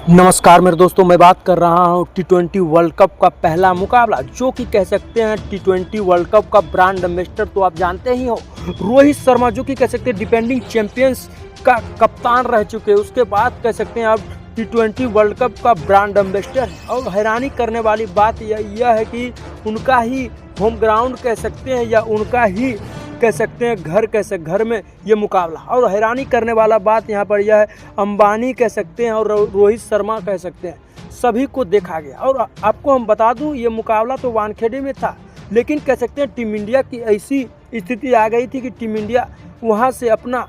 नमस्कार मेरे दोस्तों, मैं बात कर रहा हूं T20 वर्ल्ड कप का पहला मुकाबला, जो कि कह सकते हैं T20 वर्ल्ड कप का ब्रांड एम्बेसडर तो आप जानते ही हो रोहित शर्मा, जो कि कह सकते हैं डिफेंडिंग चैंपियंस का कप्तान रह चुके हैं। उसके बाद कह सकते हैं अब T20 वर्ल्ड कप का ब्रांड एम्बेसडर है। और हैरानी करने वाली बात यह है कि उनका ही होम ग्राउंड कह सकते हैं या उनका ही कह सकते हैं घर में ये मुकाबला। और हैरानी करने वाला बात यहाँ पर यह है, अंबानी कह सकते हैं और रोहित शर्मा कह सकते हैं, सभी को देखा गया। और आपको हम बता दूं, ये मुकाबला तो वानखेड़े में था, लेकिन कह सकते हैं टीम इंडिया की ऐसी स्थिति आ गई थी कि टीम इंडिया वहाँ से अपना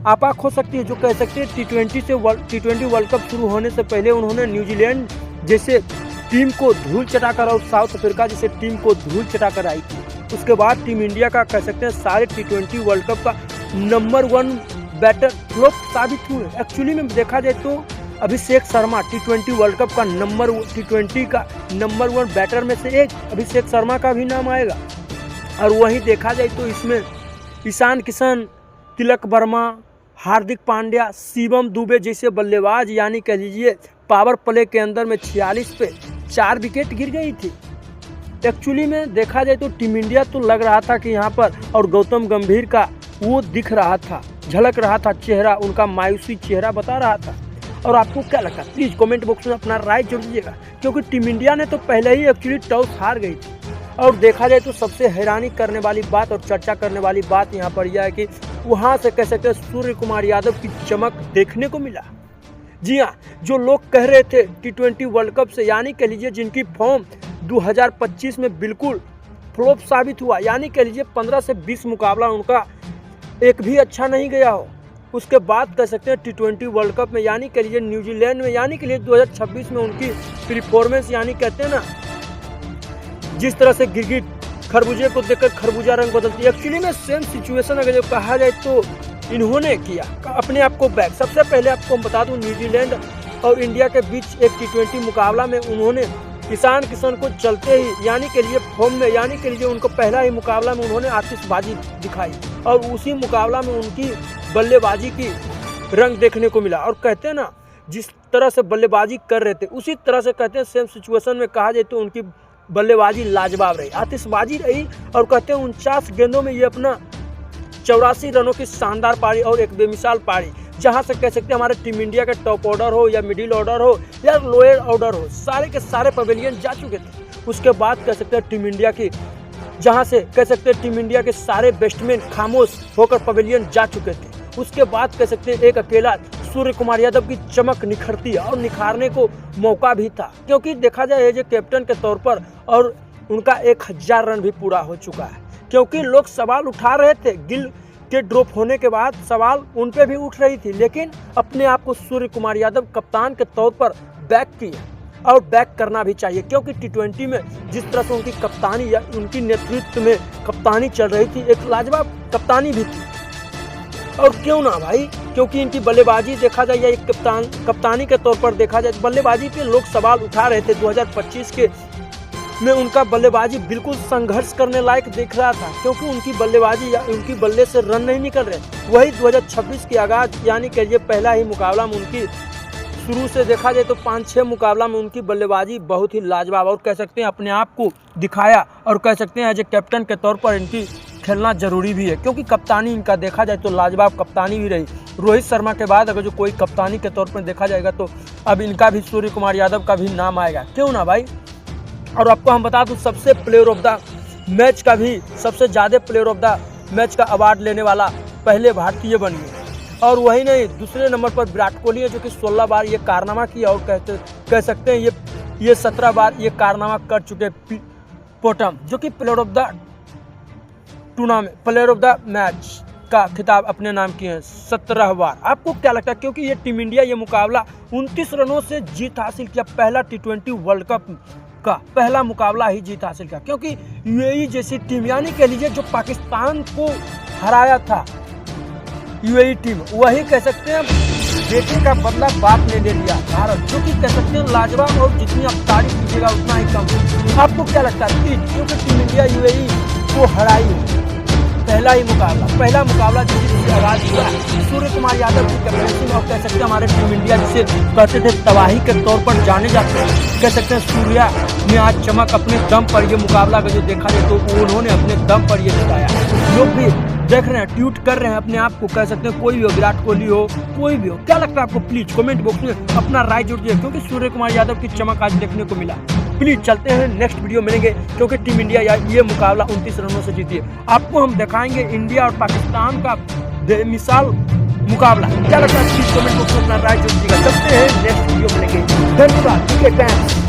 आपा खो सकती है। जो कह सकते हैं T20 वर्ल्ड कप शुरू होने से पहले उन्होंने न्यूजीलैंड जैसे टीम को धूल चटाकर और साउथ अफ्रीका जैसे टीम को धूल चटाकर आई थी। उसके बाद टीम इंडिया का कह सकते हैं सारे T20 वर्ल्ड कप का नंबर 1 बैटर फ्लॉप साबित हुए। एक्चुअली में देखा जाए तो Abhishek Sharma T20 world cup का T20 का नंबर 1 बैटर में से एक अभिषेक शर्मा का भी नाम आएगा। और वहीं देखा जाए तो इसमें ईशान किशन, तिलक वर्मा, हार्दिक पांड्या, शिवम दुबे जैसे बल्लेबाज, यानी कह लीजिए पावर प्ले के अंदर में 46 पे 4 विकेट गिर गई थी। एक्चुअली में देखा जाए तो टीम इंडिया तो लग रहा था कि यहाँ पर, और गौतम गंभीर का वो दिख रहा था, झलक रहा था चेहरा, उनका मायूसी चेहरा बता रहा था। और आपको क्या लगता है, प्लीज़ कमेंट बॉक्स में अपना राय जोड़ दीजिएगा, क्योंकि टीम इंडिया ने तो पहले ही एक्चुअली टॉस हार गई थी। और देखा जाए तो सबसे हैरानी करने वाली बात और चर्चा करने वाली बात यहाँ पर यह है कि वहाँ से कह सकते हैं सूर्य कुमार यादव की चमक देखने को मिला। जी हाँ, जो लोग कह रहे थे T20 वर्ल्ड कप से, यानी कह लीजिए जिनकी फॉर्म 2025 में बिल्कुल फ्लॉप साबित हुआ, यानी कह लीजिए 15 से 20 मुकाबला उनका एक भी अच्छा नहीं गया हो। उसके बाद कह सकते हैं T20 वर्ल्ड कप में, यानी कह लीजिए न्यूजीलैंड में, यानी कह लीजिए 2026 में उनकी परफॉर्मेंस, यानी कहते हैं ना, जिस तरह से गिरगिट खरबूजे को देखकर खरबूजा रंग बदलती है। एक्चुअली में सेम सिचुएशन अगर जो कहा जाए तो इन्होंने किया अपने आप को बैक। सबसे पहले आपको हम बता दूं, न्यूजीलैंड और इंडिया के बीच एक T20 मुकाबला में उन्होंने ईशान किशन को चलते ही, यानी के लिए फॉर्म में, यानी के लिए उनको पहला ही मुकाबला में उन्होंने आतिशबाजी दिखाई, और उसी मुकाबला में उनकी बल्लेबाजी की रंग देखने को मिला। और कहते हैं ना, जिस तरह से बल्लेबाजी कर रहे थे उसी तरह से कहते हैं सेम सिचुएशन में कहा जाए तो उनकी बल्लेबाजी लाजवाब रही, आतिशबाजी रही। और कहते हैं 49 गेंदों में ये अपना 84 रनों की शानदार पारी और एक बेमिसाल पारी, जहां से कह सकते हैं हमारे टीम इंडिया का टॉप ऑर्डर हो या मिडिल ऑर्डर हो या लोअर ऑर्डर हो, सारे के सारे पवेलियन जा चुके थे। उसके बाद कह सकते हैं टीम इंडिया की, जहां से कह सकते हैं टीम इंडिया के सारे बैट्समैन खामोश होकर पवेलियन जा चुके थे। उसके बाद कह सकते हैं एक अकेला सूर्य कुमार यादव की चमक निखरती है, और निखारने को मौका भी था, क्योंकि देखा जाए एज ए कैप्टन के तौर पर, और उनका 1000 रन भी पूरा हो चुका है। क्योंकि लोग सवाल उठा रहे थे, गिल के ड्रॉप होने के बाद सवाल उन पे भी उठ रही थी, लेकिन अपने आप को सूर्य कुमार यादव कप्तान के तौर पर बैक किया, और बैक करना भी चाहिए, क्योंकि T20 में जिस तरह से उनकी कप्तानी या उनकी नेतृत्व में कप्तानी चल रही थी, एक लाजवाब कप्तानी भी थी। और क्यों ना भाई, क्योंकि इनकी बल्लेबाजी देखा जाए या एक कप्तानी के तौर पर देखा जाए, बल्लेबाजी पे लोग सवाल उठा रहे थे। 2025 के में उनका बल्लेबाजी बिल्कुल संघर्ष करने लायक दिख रहा था, क्योंकि उनकी बल्लेबाजी या उनकी बल्ले से रन नहीं निकल रहे। वही 2026 के आगाज, यानी कह लीजिए पहला ही मुकाबला में उनकी, शुरू से देखा जाए तो 5-6 मुकाबला में उनकी बल्लेबाजी बहुत ही लाजवाब, और कह सकते हैं अपने आप को दिखाया, और कह सकते हैं एज ए कैप्टन के तौर पर इनकी खेलना जरूरी भी है, क्योंकि कप्तानी इनका देखा जाए तो लाजवाब कप्तानी भी रही। रोहित शर्मा के बाद अगर जो कोई कप्तानी के तौर पर देखा जाएगा तो अब इनका भी, सूर्य कुमार यादव का भी नाम आएगा, क्यों ना भाई। और आपको हम बता दूं, सबसे प्लेयर ऑफ द मैच का भी, सबसे ज़्यादा प्लेयर ऑफ द मैच का अवार्ड लेने वाला पहले भारतीय बन गए। और वही नहीं, दूसरे नंबर पर विराट कोहली है, जो कि 16 बार ये कारनामा किया, और कह सकते हैं ये 17 बार ये कारनामा कर चुके। पोटम, जो कि player of the tournament, player of the match का खिताब अपने नाम किए हैं 17 बार। आपको क्या लगता है, क्योंकि ये टीम इंडिया ये मुकाबला 29 रनों से जीत हासिल किया, पहला T20 वर्ल्ड कप का पहला मुकाबला ही जीत हासिल किया, क्योंकि यूएई जैसी टीम, यानी कह लीजिए जो पाकिस्तान को हराया था यूएई टीम, वही कह सकते हैं बेटे का बदला बाप ने ले लिया भारत, जो कि कह सकते हैं लाजवाब, और जितनी आप तारीफ कीजिएगा उतना ही कम। आपको क्या लगता है, क्योंकि टीम इंडिया यूएई को हराई पहला मुकाबला जिससे आगाज हुआ सूर्य कुमार यादव की कैप्टनसी में, और कह सकते हैं हमारे टीम इंडिया जिसे कहते थे तबाही के तौर पर जाने जाते हैं, कह सकते हैं सूर्या ने आज चमक अपने दम पर ये मुकाबला का जो देखा जाए तो उन्होंने अपने दम पर ये जिताया। लोग भी देख रहे हैं, ट्वीट कर रहे हैं अपने आप को, कह सकते हैं कोई भी हो, विराट कोहली हो, कोई भी हो। क्या लगता है आपको? प्लीज कमेंट बॉक्स में अपना राय जोड़ दिए, क्योंकि सूर्य कुमार यादव की चमक आज देखने को मिला। प्लीज चलते हैं, नेक्स्ट वीडियो मिलेंगे, क्योंकि टीम इंडिया ये मुकाबला 29 रनों से जीती है। आपको हम दिखाएंगे इंडिया और पाकिस्तान का बेमिसाल मुकाबला। क्या लगता है? प्लीज कमेंट बॉक्स में अपना राय जोड़ दीजिएगा। चलते हैं, नेक्स्ट वीडियो मिलेंगे। धन्यवाद।